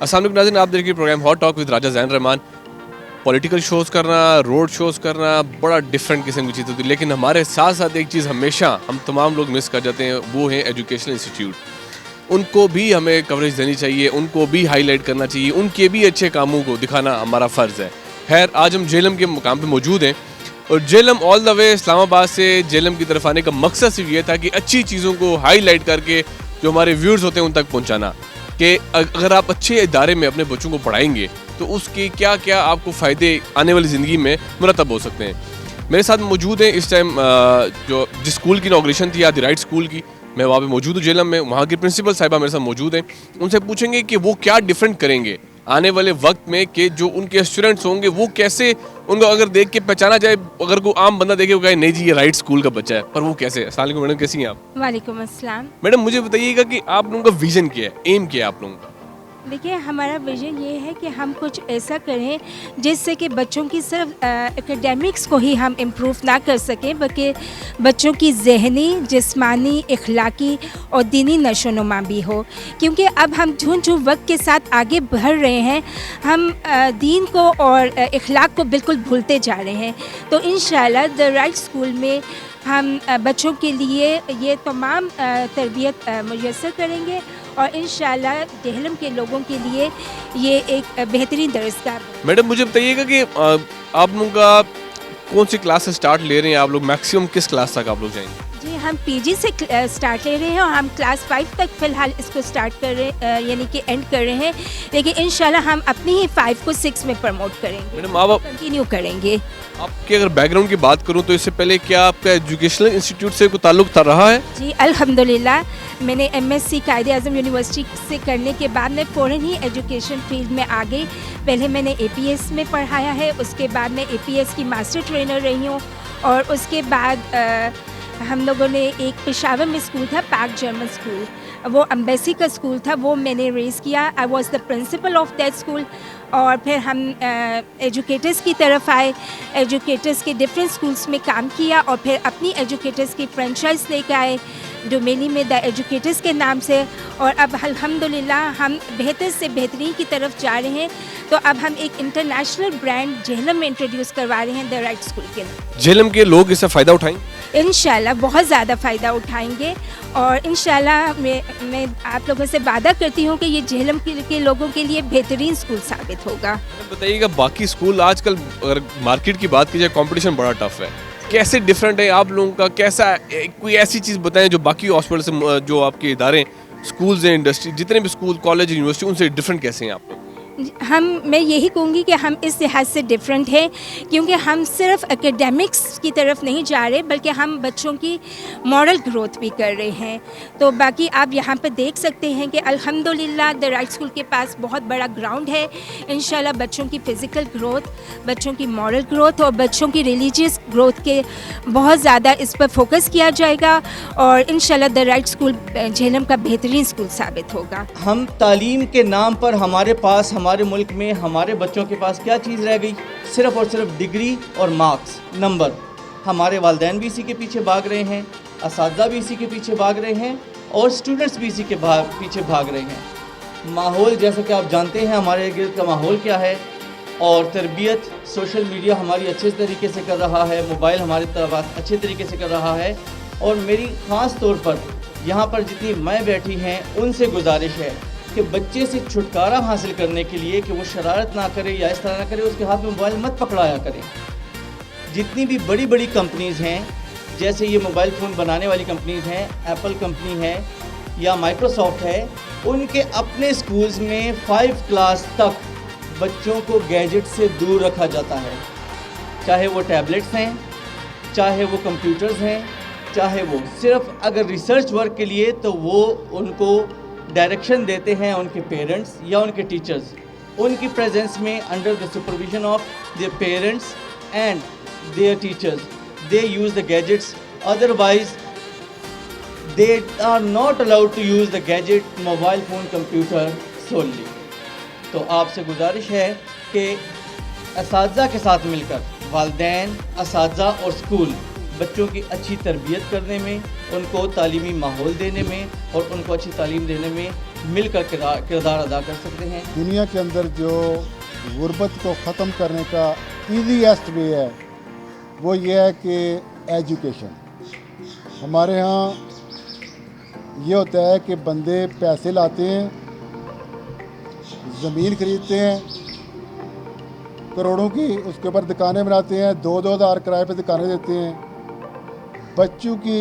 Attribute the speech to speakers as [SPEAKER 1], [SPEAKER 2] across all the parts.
[SPEAKER 1] السلام علیکم ناظرین، آپ دیکھیے programme hot talk with Raja Zain Rehman. Political shows کرنا، روڈ شوز کرنا بڑا ڈفرینٹ قسم کی چیز ہوتی ہے، لیکن ہمارے ساتھ ساتھ ایک چیز ہمیشہ ہم تمام لوگ مس کر جاتے ہیں، وہ ہیں ایجوکیشنل انسٹیٹیوٹ. ان کو بھی ہمیں کوریج دینی چاہیے، ان کو بھی ہائی لائٹ کرنا چاہیے، ان کے بھی اچھے کاموں کو دکھانا ہمارا فرض ہے. خیر، آج ہم جیلم کے مقام پہ موجود ہیں اور جیلم آل دا وے اسلام آباد سے جیلم کی طرف آنے کا مقصد صرف یہ تھا کہ اچھی چیزوں کو ہائی لائٹ کر کے جو ہمارے ویورز ہوتے ہیں ان تک پہنچانا، کہ اگر آپ اچھے ادارے میں اپنے بچوں کو پڑھائیں گے تو اس کے کیا کیا آپ کو فائدے آنے والی زندگی میں مرتب ہو سکتے ہیں. میرے ساتھ موجود ہیں اس ٹائم جو جس اسکول کی انوگریشن تھی، دی رائٹ اسکول کی، میں وہاں پہ موجود ہوں جیلم میں. وہاں کی پرنسپل صاحبہ میرے ساتھ موجود ہیں. ان سے پوچھیں گے کہ وہ کیا ڈفرینٹ کریں گے آنے والے وقت میں، کہ جو ان کے اسٹوڈنٹس ہوں گے وہ کیسے ان کو اگر دیکھ کے پہچانا جائے. اگر کوئی عام بندہ دیکھے وہ کہے نہیں جی یہ رائٹ اسکول کا بچہ ہے، پر وہ کیسے. السلام علیکم میڈم، کیسی ہیں آپ؟
[SPEAKER 2] وعلیکم السلام.
[SPEAKER 1] میڈم مجھے بتائیے گا کہ آپ لوگوں کا ویژن کیا ہے، ایم کیا ہے آپ لوگوں کا؟
[SPEAKER 2] دیکھیے، ہمارا ویژن یہ ہے کہ ہم کچھ ایسا کریں جس سے کہ بچوں کی صرف اکیڈیمکس کو ہی ہم امپروو نہ کر سکیں، بلکہ بچوں کی ذہنی، جسمانی، اخلاقی اور دینی نشو و نما بھی ہو. کیونکہ اب ہم جو وقت کے ساتھ آگے بڑھ رہے ہیں، ہم دین کو اور اخلاق کو بالکل بھولتے جا رہے ہیں. تو انشاءاللہ دی رائٹ اسکول میں ہم بچوں کے لیے یہ تمام تربیت میسر کریں گے اور انشاءاللہ جہلم کے لوگوں کے لیے یہ ایک بہترین درسگاہ.
[SPEAKER 1] میڈم مجھے بتائیے گا کہ آپ لوگوں کا کون سی کلاس سے اسٹارٹ لے رہے ہیں آپ لوگ، میکسیمم کس کلاس تک آپ لوگ جائیں گے؟
[SPEAKER 2] جی، ہم پی جی سے اسٹارٹ لے رہے ہیں اور ہم کلاس 5 تک فی الحال اس کو اسٹارٹ کر رہے ہیں، یعنی کہ اینڈ کر رہے ہیں. لیکن انشاءاللہ ہم اپنی ہی 5 کو 6 میں پروموٹ کریں گے.
[SPEAKER 1] میڈم آپ
[SPEAKER 2] کنٹینیو کریں گے.
[SPEAKER 1] آپ کے اگر بیک گراؤنڈ کی بات کروں تو اس سے پہلے کیا آپ کا ایجوکیشنل انسٹیٹیوٹ سے کوئی تعلق رہا ہے؟
[SPEAKER 2] جی الحمدللہ، میں نے M S C Quaid Azam university سے کرنے کے بعد میں فوراً ہی ایجوکیشن فیلڈ میں آ گئی. پہلے میں نے اے پی ایس میں پڑھایا ہے، اس کے بعد میں اے پی ایس کی ماسٹر ٹرینر رہی ہوں، اور اس کے بعد ہم لوگوں نے ایک پشاور میں اسکول تھا، پاک جرمن اسکول، وہ امبیسی کا اسکول تھا، وہ میں نے ریز کیا. I was the principle of that school. اور پھر ہم ایجوکیٹرز کی طرف آئے، ایجوکیٹرز کے ڈفرینٹ اسکولس میں کام کیا، اور پھر اپنی ایجوکیٹرز کی فرینچائز لے کے آئے ڈومینی میں دا ایجوکیٹرز کے نام سے. اور اب الحمدللہ ہم بہتر سے بہترین کی طرف جا رہے ہیں. تو اب ہم ایک انٹرنیشنل برانڈ جہلم میں انٹروڈیوس کروا رہے ہیں دی رائٹ اسکول کے نام.
[SPEAKER 1] جہلم کے لوگ اس سے فائدہ اٹھائیں؟
[SPEAKER 2] انشاءاللہ بہت زیادہ فائدہ اٹھائیں گے، اور انشاءاللہ میں آپ لوگوں سے وعدہ کرتی ہوں کہ یہ جہلم کے لوگوں کے لیے بہترین اسکول ثابت ہوگا.
[SPEAKER 1] بتائیے گا باقی اسکول آج کل اگر مارکیٹ کی بات کی جائے کمپٹیشن بڑا ٹف ہے، کیسے ڈفرینٹ ہے آپ لوگوں کا؟ کیسا کوئی ایسی چیز بتائیں جو باقی ہاسپٹل سے، جو آپ کے ادارے اسکولز ہیں، انڈسٹری، جتنے بھی اسکول، کالج، یونیورسٹی، ان سے ڈفرینٹ کیسے ہیں آپ لوگ؟
[SPEAKER 2] میں یہی کہوں گی کہ ہم اس لحاظ سے ڈفرینٹ ہیں کیونکہ ہم صرف اکیڈیمکس کی طرف نہیں جا رہے، بلکہ ہم بچوں کی مورل گروتھ بھی کر رہے ہیں. تو باقی آپ یہاں پہ دیکھ سکتے ہیں کہ الحمدللہ دی رائٹ اسکول کے پاس بہت بڑا گراؤنڈ ہے. انشاءاللہ بچوں کی فزیکل گروتھ، بچوں کی مورل گروتھ اور بچوں کی ریلیجیس گروتھ کے بہت زیادہ اس پر فوکس کیا جائے گا، اور انشاءاللہ دی رائٹ اسکول جہلم کا بہترین اسکول ثابت ہوگا.
[SPEAKER 3] ہم تعلیم کے نام پر ہمارے پاس، ہمارے ملک میں ہمارے بچوں کے پاس کیا چیز رہ گئی؟ صرف اور صرف ڈگری اور مارکس، نمبر. ہمارے والدین بھی اسی کے پیچھے بھاگ رہے ہیں، اساتذہ بھی اسی کے پیچھے بھاگ رہے ہیں، اور اسٹوڈنٹس بھی اسی کے پیچھے بھاگ رہے ہیں. ماحول جیسا کہ آپ جانتے ہیں ہمارے گرد کا ماحول کیا ہے، اور تربیت سوشل میڈیا ہماری اچھے طریقے سے کر رہا ہے، موبائل ہماری طرف اچھے طریقے سے کر رہا ہے. اور میری خاص طور پر یہاں پر جتنی میں بیٹھی ہیں ان سے گزارش ہے کہ بچے سے چھٹکارا حاصل کرنے کے لیے کہ وہ شرارت نہ کرے یا اس طرح نہ کرے، اس کے ہاتھ میں موبائل مت پکڑایا کریں. جتنی بھی بڑی بڑی کمپنیز ہیں، جیسے یہ موبائل فون بنانے والی کمپنیز ہیں، ایپل کمپنی ہے یا مائکروسافٹ ہے، ان کے اپنے اسکولز میں 5 کلاس تک بچوں کو گیجٹ سے دور رکھا جاتا ہے. چاہے وہ ٹیبلٹس ہیں، چاہے وہ کمپیوٹرز ہیں، چاہے وہ صرف اگر ریسرچ ورک کے لیے، تو وہ ان کو ڈائریکشن دیتے ہیں ان کے پیرنٹس یا ان کے ٹیچرز. ان کی پریزنس میں under the supervision of their parents and their teachers they use the gadgets. Otherwise they are not allowed to use the gadget, mobile phone, computer solely. تو آپ سے گزارش ہے کہ اساتذہ کے ساتھ مل کر والدین، اساتذہ اور اسکول بچوں کی اچھی تربیت کرنے میں، ان کو تعلیمی ماحول دینے میں اور ان کو اچھی تعلیم دینے میں مل کر کردار ادا کر سکتے ہیں.
[SPEAKER 4] دنیا کے اندر جو غربت کو ختم کرنے کا ایزیسٹ وے ہے وہ یہ ہے کہ ایجوکیشن. ہمارے ہاں یہ ہوتا ہے کہ بندے پیسے لاتے ہیں, زمین خریدتے ہیں کروڑوں کی, اس کے اوپر دکانیں بناتے ہیں, 2-2 ہزار کرائے پہ دکانیں دیتے ہیں. بچوں کی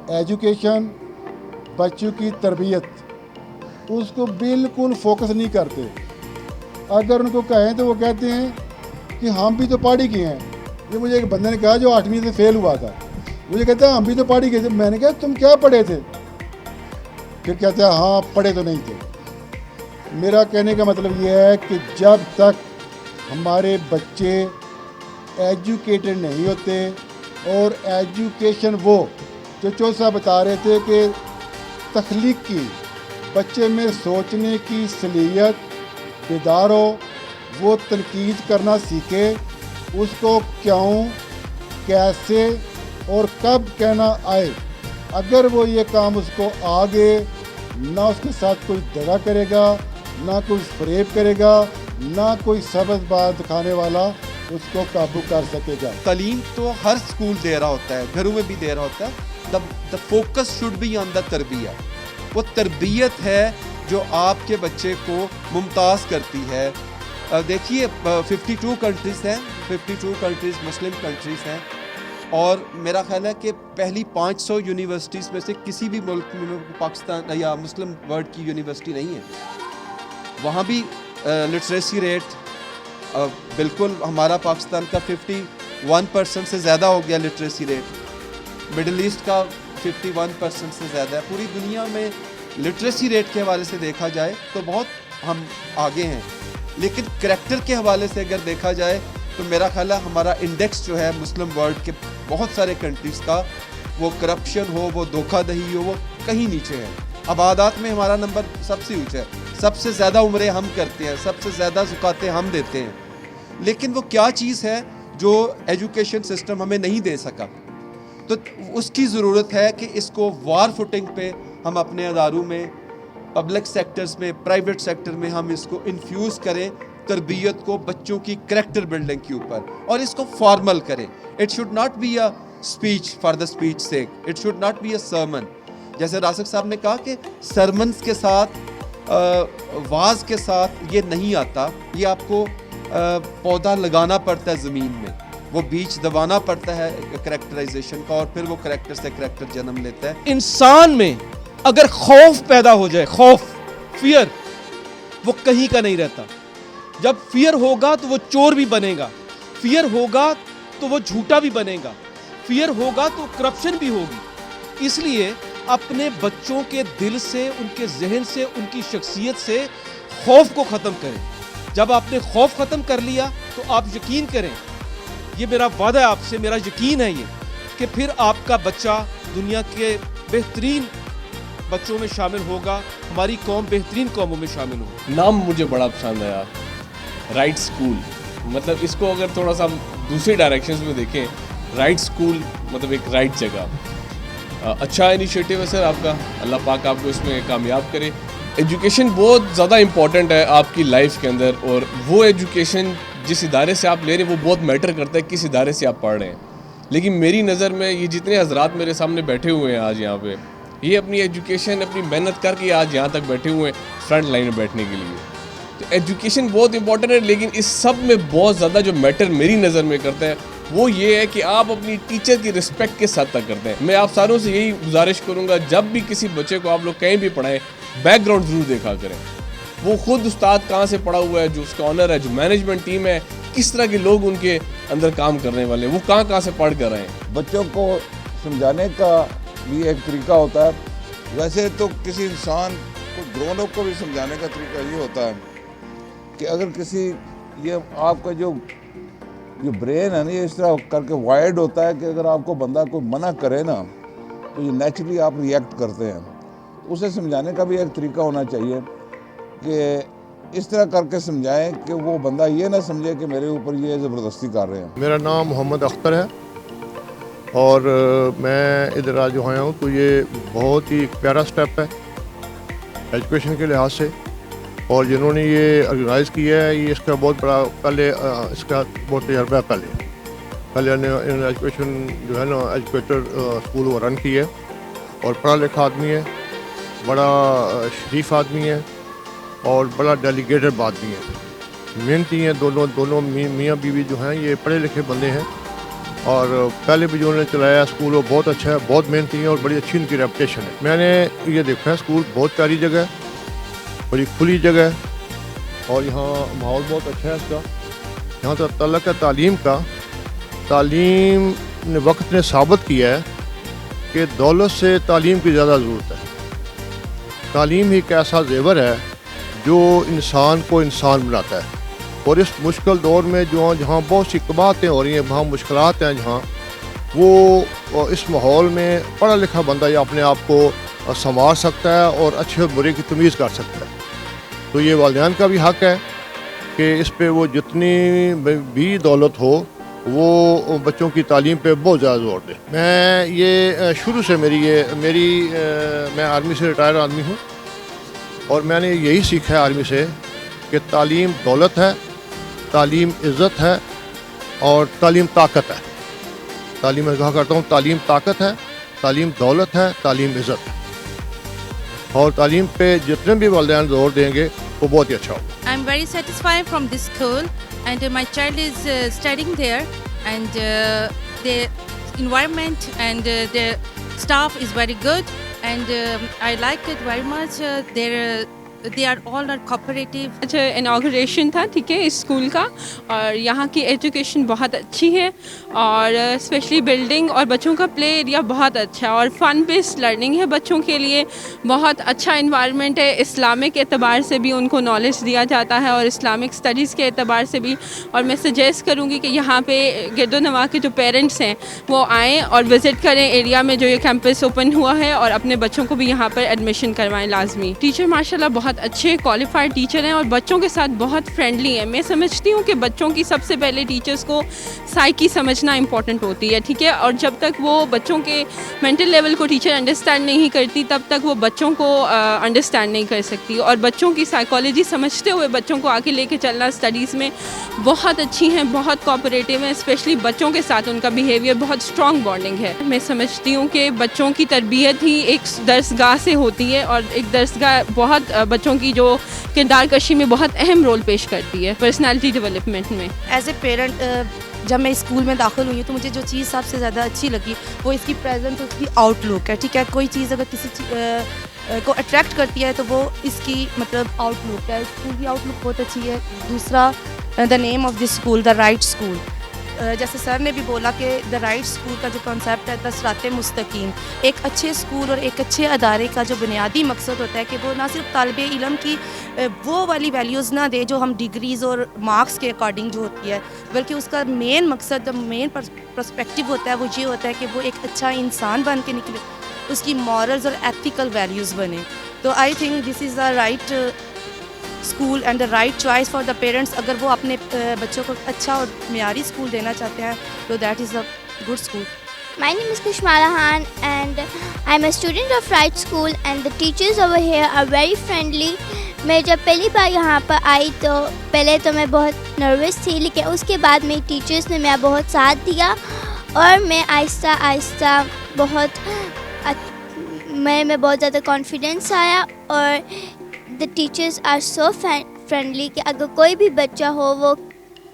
[SPEAKER 4] ایجوکیشن, بچوں کی تربیت اس کو بالکل فوکس نہیں کرتے. اگر ان کو کہیں تو وہ کہتے ہیں کہ ہم بھی تو پڑھ کیے ہیں. یہ مجھے ایک بندے نے کہا جو 8ویں سے فیل ہوا تھا, مجھے کہتا ہے ہم بھی تو پڑھ گئے تھے. میں نے کہا تم کیا پڑھے تھے؟ پھر کہتے ہیں ہاں پڑھے تو نہیں تھے. میرا کہنے کا مطلب یہ ہے کہ جب تک ہمارے بچے ایجوکیٹڈ نہیں ہوتے, اور ایجوکیشن وہ جو چوسا بتا رہے تھے کہ تخلیق کی, بچے میں سوچنے کی صلاحیت بیدار ہو, وہ تنقید کرنا سیکھے, اس کو کیوں, کیسے اور کب کہنا آئے. اگر وہ یہ کام اس کو آگے نہ اس کے ساتھ کوئی دگا کرے گا, نہ کوئی فریب کرے گا, نہ کوئی سبز بات دکھانے والا اس کو قابو کر سکے گا.
[SPEAKER 5] تعلیم تو ہر اسکول دے رہا ہوتا ہے, گھروں میں بھی دے رہا ہوتا ہے. The focus should be on the تربیہ. وہ تربیت ہے جو آپ کے بچے کو ممتاز کرتی ہے. دیکھیے 52 کنٹریز ہیں, 52 کنٹریز مسلم کنٹریز ہیں, اور میرا خیال ہے کہ پہلی 500 یونیورسٹیز میں سے کسی بھی ملک میں پاکستان یا مسلم ورلڈ کی یونیورسٹی نہیں ہے. وہاں بھی لٹریسی ریٹ بالکل ہمارا پاکستان کا 51% سے زیادہ ہو گیا لٹریسی ریٹ. مڈل ایسٹ کا 51% سے زیادہ ہے. پوری دنیا میں لٹریسی ریٹ کے حوالے سے دیکھا جائے تو بہت ہم آگے ہیں, لیکن کریکٹر کے حوالے سے اگر دیکھا جائے تو میرا خیال ہے ہمارا انڈیکس جو ہے مسلم ورلڈ کے بہت سارے کنٹریز کا, وہ کرپشن ہو, وہ دھوکہ دہی ہو, وہ کہیں نیچے ہے. عبادات میں ہمارا نمبر سب سے اونچا ہے, سب سے زیادہ عمریں ہم کرتے ہیں, سب سے زیادہ زکاتیں ہم دیتے ہیں. لیکن وہ کیا چیز ہے جو ایجوکیشن سسٹم ہمیں نہیں دے سکا؟ تو اس کی ضرورت ہے کہ اس کو وار فوٹنگ پہ ہم اپنے اداروں میں, پبلک سیکٹرز میں, پرائیویٹ سیکٹر میں ہم اس کو انفیوز کریں, تربیت کو بچوں کی کریکٹر بلڈنگ کے اوپر, اور اس کو فارمل کریں. It should not be a speech for the speech sake, it should not be a sermon. جیسے راسک صاحب نے کہا کہ سرمنس کے ساتھ, واز کے ساتھ یہ نہیں آتا, یہ آپ کو پودا لگانا پڑتا ہے زمین میں, وہ بیج دبانا پڑتا ہے کریکٹرائزیشن کا, اور پھر وہ کریکٹر سے کریکٹر جنم لیتا ہے.
[SPEAKER 6] انسان میں اگر خوف پیدا ہو جائے, خوف, فیئر, وہ کہیں کا نہیں رہتا. جب فیئر ہوگا تو وہ چور بھی بنے گا, فیئر ہوگا تو وہ جھوٹا بھی بنے گا, فیئر ہوگا تو کرپشن بھی ہوگی. اس لیے اپنے بچوں کے دل سے, ان کے ذہن سے, ان کی شخصیت سے خوف کو ختم کریں. جب آپ نے خوف ختم کر لیا تو آپ یقین کریں, یہ میرا وعدہ ہے آپ سے, میرا یقین ہے یہ, کہ پھر آپ کا بچہ دنیا کے بہترین بچوں میں شامل ہوگا, ہماری قوم بہترین قوموں میں شامل ہوگی.
[SPEAKER 1] نام مجھے بڑا پسند آیا, رائٹ اسکول. مطلب اس کو اگر تھوڑا سا دوسرے ڈائریکشنز میں دیکھیں, رائٹ اسکول مطلب ایک رائٹ جگہ. اچھا انیشیٹو ہے سر آپ کا, اللہ پاک آپ کو اس میں کامیاب کرے. ایجوکیشن بہت زیادہ امپورٹنٹ ہے آپ کی لائف کے اندر, اور وہ ایجوکیشن جس ادارے سے آپ لے رہے ہیں وہ بہت میٹر کرتا ہے کس ادارے سے آپ پڑھ رہے ہیں. لیکن میری نظر میں یہ جتنے حضرات میرے سامنے بیٹھے ہوئے ہیں آج یہاں پہ, یہ اپنی ایجوکیشن, اپنی محنت کر کے آج یہاں تک بیٹھے ہوئے ہیں فرنٹ لائن میں بیٹھنے کے لیے. تو ایجوکیشن بہت امپورٹنٹ ہے, لیکن اس سب میں بہت زیادہ جو میٹر میری نظر میں کرتا ہے وہ یہ ہے کہ آپ اپنی ٹیچر کی رسپیکٹ کس حد تک کرتے ہیں. میں آپ ساروں سے یہی گزارش کروں گا, جب بھی کسی بچے کو آپ لوگ کہیں بھی پڑھائیں, بیک گراؤنڈ ضرور دیکھا کریں. وہ خود استاد کہاں سے پڑھا ہوا ہے, جو اس کا آنر ہے, جو مینجمنٹ ٹیم ہے, کس طرح کے لوگ ان کے اندر کام کرنے والے ہیں, وہ کہاں سے پڑھ کر رہے ہیں.
[SPEAKER 7] بچوں کو سمجھانے کا بھی ایک طریقہ ہوتا ہے. ویسے تو کسی انسان کو, گرون اپ کو بھی سمجھانے کا طریقہ یہ ہوتا ہے کہ اگر کسی, یہ آپ کا جو برین ہے نا, یہ اس طرح کر کے وائرڈ ہوتا ہے کہ اگر آپ کو بندہ کوئی منع کرے نا تو یہ نیچرلی آپ ریئیکٹ کرتے ہیں. اسے سمجھانے کا بھی ایک طریقہ ہونا چاہیے کہ اس طرح کر کے سمجھائیں کہ وہ بندہ یہ نہ سمجھے کہ میرے اوپر یہ زبردستی کر رہے ہیں.
[SPEAKER 8] میرا نام محمد اختر ہے اور میں ادھر آج آیا ہوں, تو یہ بہت ہی پیارا سٹیپ ہے ایجوکیشن کے لحاظ سے، اور جنہوں نے یہ آرگنائز کیا ہے یہ اس کا بہت بڑا پہلے اس کا بہت تجربہ ہے. پہلے انہوں نے ایجوکیشن جو ہے نا ایجوکیٹر اسکول وہ رن کی ہے، اور پڑھا لکھا آدمی ہے، بڑا شریف آدمی ہے، اور بڑا ڈیلیگیٹڈ آدمی ہے. محنتی ہیں دونوں میاں بیوی جو ہیں یہ پڑھے لکھے بندے ہیں، اور پہلے بھی جو انہوں نے چلایا اسکول وہ بہت اچھا ہے، بہت محنتی ہیں، اور بڑی اچھی ان کی ریپوٹیشن ہے. میں نے یہ دیکھا ہے اسکول بہت پیاری جگہ ہے، بڑی کھلی جگہ ہے، اور یہاں ماحول بہت اچھا ہے اس کا. یہاں تک تعلق ہے تعلیم کا، تعلیم نے وقت نے ثابت کیا ہے کہ دولت سے تعلیم کی زیادہ ضرورت ہے. تعلیم ہی ایک ایسا زیور ہے جو انسان کو انسان بناتا ہے، اور اس مشکل دور میں جہاں بہت سی کباہتیں ہو رہی ہیں، وہاں مشکلات ہیں، جہاں وہ اس ماحول میں پڑھا لکھا بندہ یا اپنے آپ کو سنوار سکتا ہے اور اچھے اور برے کی تمیز کر سکتا ہے. تو یہ والدین کا بھی حق ہے کہ اس پہ وہ جتنی بھی دولت ہو وہ بچوں کی تعلیم پہ بہت زیادہ زور دے. میں یہ شروع سے میں آرمی سے ریٹائر آدمی ہوں، اور میں نے یہی سیکھا ہے آرمی سے کہ تعلیم دولت ہے، تعلیم عزت ہے، اور تعلیم طاقت ہے. تعلیم میں کہا کرتا ہوں تعلیم طاقت ہے، تعلیم دولت ہے، تعلیم عزت ہے، اور تعلیم پہ جتنے بھی والدین زور دیں گے وہ بہت ہی اچھا ہوگا.
[SPEAKER 9] I'm very satisfied from this school, and my child is studying there, and the environment and the staff is very good, and I like it very much. They are all cooperative.
[SPEAKER 10] اچھا inauguration تھا ٹھیک ہے اس school کا، اور یہاں کی education بہت اچھی ہے، اور اسپیشلی بلڈنگ اور بچوں کا پلے ایریا بہت اچھا ہے، اور فن بیسڈ لرننگ ہے بچوں کے لیے. بہت اچھا انوائرمنٹ ہے، اسلامک اعتبار سے بھی ان کو نالج دیا جاتا ہے، اور اسلامک اسٹڈیز کے اعتبار سے بھی. اور میں سجیسٹ کروں گی کہ یہاں پہ گرد و نواح کے جو پیرنٹس ہیں وہ آئیں اور وزٹ کریں ایریا میں جو یہ کیمپس اوپن ہوا ہے، اور اپنے بچوں کو بھی یہاں پر ایڈمیشن کروائیں لازمی. ٹیچر ماشاء اللہ بہت اچھے کوالیفائڈ ٹیچر ہیں، اور بچوں کے ساتھ بہت فرینڈلی ہیں. میں سمجھتی ہوں کہ بچوں کی سب سے پہلے ٹیچرز کو سائیکی سمجھنا امپورٹنٹ ہوتی ہے ٹھیک ہے، اور جب تک وہ بچوں کے مینٹل لیول کو ٹیچر انڈرسٹینڈ نہیں کرتی تب تک وہ بچوں کو انڈرسٹینڈ نہیں کر سکتی. اور بچوں کی سائیکالوجی سمجھتے ہوئے بچوں کو آگے لے کے چلنا اسٹڈیز میں بہت اچھی ہیں، بہت کوآپریٹیو ہیں. اسپیشلی بچوں کے ساتھ ان کا بیہیویئر بہت اسٹرانگ بانڈنگ ہے. میں سمجھتی ہوں کہ بچوں کی تربیت ہی ایک درسگاہ سے ہوتی ہے، اور ایک درسگاہ بہت بچوں کی جو کردار کشی میں بہت اہم رول پیش کرتی ہے پرسنالٹی ڈیولپمنٹ میں.
[SPEAKER 11] ایز اے پیرنٹ جب میں اسکول میں داخل ہوئی تو مجھے جو چیز سب سے زیادہ اچھی لگی وہ اس کی پریزنس، اس کی آؤٹ لک ہے ٹھیک ہے. کوئی چیز اگر کسی کو اٹریکٹ کرتی ہے تو وہ اس کی مطلب آؤٹ لک ہے. اسکول کی آؤٹ لک بہت اچھی ہے. دوسرا the name of this school the right school, جیسے سر نے بھی بولا کہ دا رائٹ اسکول کا جو کانسیپٹ ہے دا صراط مستقیم. ایک اچھے اسکول اور ایک اچھے ادارے کا جو بنیادی مقصد ہوتا ہے کہ وہ نہ صرف طالب علم کی وہ والی ویلیوز نہ دے جو ہم ڈگریز اور مارکس کے اکارڈنگ جو ہوتی ہے، بلکہ اس کا مین مقصد، مین پرسپیکٹیو ہوتا ہے وہ یہ ہوتا ہے کہ وہ ایک اچھا انسان بن کے نکلے، اس کی مورلز اور ایتھیکل ویلیوز بنے. تو I think this is the right school and the right choice for the parents. اگر وہ اپنے بچوں کو اچھا اور معیاری اسکول دینا چاہتے ہیں تو that is a good school.
[SPEAKER 12] My name is Kushmala Han and I'm a student of Wright School and the teachers over here are very friendly. میں جب پہلی بار یہاں پر آئی تو پہلے تو میں بہت نروس تھی، لیکن اس کے بعد میری ٹیچرس نے میرا بہت ساتھ دیا، اور میں آہستہ آہستہ میں بہت زیادہ کانفیڈنس آیا. اور the teachers are so friendly کہ اگر کوئی بھی بچہ ہو وہ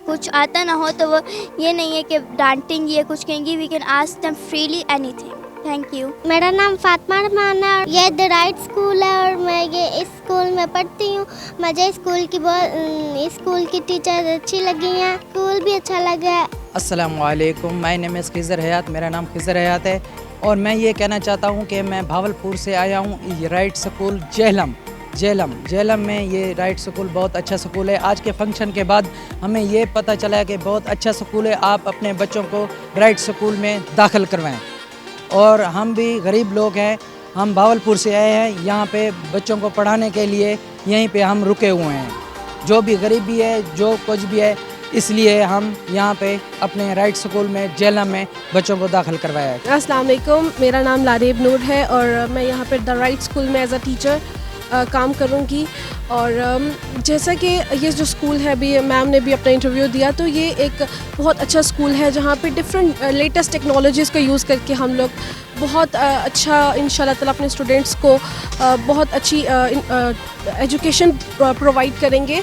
[SPEAKER 12] کچھ آتا نہ ہو تو وہ یہ نہیں ہے کہ ڈانٹیں گی یا کچھ کہیں گی. we can ask them freely anything. Thank you.
[SPEAKER 13] میرا نام فاطمہ رحمان ہے اور یہ دا رائٹ اسکول ہے اور میں یہ اس اسکول میں پڑھتی ہوں. مجھے اسکول کی ٹیچر اچھی لگی ہیں، اسکول بھی اچھا لگا ہے.
[SPEAKER 14] السلام علیکم، مائی نیم از خضر حیات. میرا نام خضر حیات ہے اور میں یہ کہنا چاہتا ہوں کہ میں بھاولپور سے آیا ہوں. یہ رائٹ اسکول جہلم میں یہ رائٹ اسکول بہت اچھا اسکول ہے. آج کے فنکشن کے بعد ہمیں یہ پتہ چلا کہ بہت اچھا اسکول ہے. آپ اپنے بچوں کو رائٹ اسکول میں داخل کروائیں. اور ہم بھی غریب لوگ ہیں، ہم بھاولپور سے آئے ہیں یہاں پہ بچوں کو پڑھانے کے لیے، یہیں پہ ہم رکے ہوئے ہیں. جو بھی غریبی ہے، جو کچھ بھی ہے، اس لیے ہم یہاں پہ اپنے رائٹ اسکول میں جہلم میں بچوں کو داخل کروایا ہے.
[SPEAKER 15] السلام علیکم، میرا نام لاریب نور ہے اور میں یہاں پر دا رائٹ اسکول میں ایز اے ٹیچر کام کروں گی. اور جیسا کہ یہ جو اسکول ہے ابھی میم نے بھی اپنا انٹرویو دیا تو یہ ایک بہت اچھا اسکول ہے جہاں پہ ڈفرینٹ لیٹسٹ ٹیکنالوجیز کا یوز کر کے ہم لوگ بہت اچھا انشاء اللہ تعالیٰ اپنے اسٹوڈنٹس کو بہت اچھی ایجوکیشن پرووائڈ کریں گے.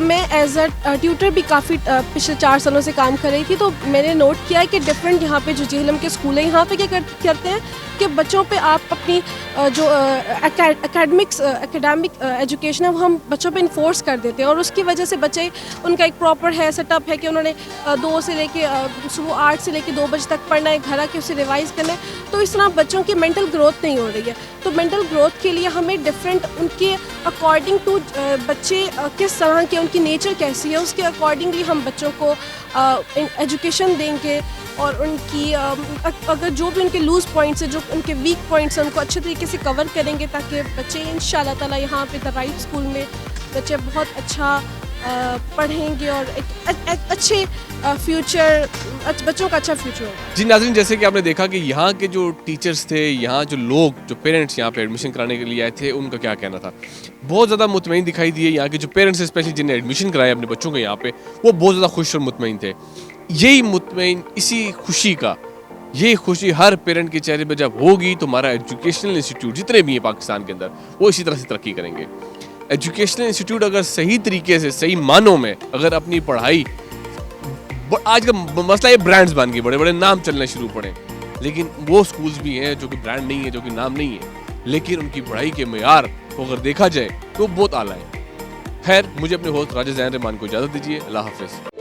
[SPEAKER 15] میں ایز اے ٹیوٹر بھی کافی پچھلے 4 سالوں سے کام کر رہی تھی تو میں نے نوٹ کیا ہے کہ ڈفرینٹ یہاں پہ جو جہلم کے اسکول ہیں یہاں پہ کیا کرتے ہیں کہ بچوں پہ آپ اپنی جو اکیڈمک ایجوکیشن ہے وہ ہم بچوں پہ انفورس کر دیتے ہیں اور اس کی وجہ سے بچے ان کا ایک پراپر ہے سیٹ اپ ہے کہ انہوں نے 2 سے لے کے صبح 8 سے لے کے 2 بجے تک پڑھنا ہے, گھر آ کے اسے ریوائز کرنا ہے. تو اس طرح بچوں کی مینٹل گروتھ نہیں ہو رہی ہے. تو مینٹل گروتھ کے لیے ہمیں ڈفرینٹ ان کے اکارڈنگ ٹو بچے کس طرح کے ان کی نیچر کیسی ہے اس کے اکارڈنگلی ہم بچوں کو ایجوکیشن دیں گے اور ان کی اگر جو بھی ان کے لوز پوائنٹس ہیں جو ان کے ویک پوائنٹس ہیں ان کو اچھے طریقے سے کور کریں گے تاکہ بچے ان شاء اللہ تعالیٰ یہاں پہ دا رائٹ اسکول میں بچے بہت اچھا پڑھیں گے اور ایک اچھے فیوچر بچوں کا اچھا فیوچر ہوگا.
[SPEAKER 1] جی ناظرین, جیسے کہ آپ نے دیکھا کہ یہاں کے جو ٹیچرز تھے, یہاں جو لوگ جو پیرنٹس یہاں پہ ایڈمیشن کرانے کے لیے آئے تھے ان کا کیا کہنا تھا. بہت زیادہ مطمئن دکھائی دیے. یہاں کے جو پیرنٹس اسپیشلی جنہیں ایڈمیشن کرائے اپنے بچوں کو یہاں پہ وہ بہت زیادہ خوش اور مطمئن تھے. یہی مطمئن اسی خوشی کا یہ خوشی ہر پیرنٹ کے چہرے پہ جب ہوگی تو ہمارا ایجوکیشنل انسٹیٹیوٹ جتنے بھی ہیں پاکستان کے اندر وہ اسی طرح سے ترقی کریں گے. ایجوکیشنل انسٹیٹیوٹ اگر صحیح طریقے سے صحیح معنوں میں اگر اپنی پڑھائی, آج کا مسئلہ یہ برانڈز بن گئے, بڑے بڑے نام چلنے شروع پڑے, لیکن وہ سکولز بھی ہیں جو کہ برانڈ نہیں ہے, جو کہ نام نہیں ہے, لیکن ان کی پڑھائی کے معیار کو اگر دیکھا جائے تو بہت اعلیٰ ہے. خیر, مجھے اپنے ہوسٹ راجہ زین رحمان کو اجازت دیجیے. اللہ حافظ.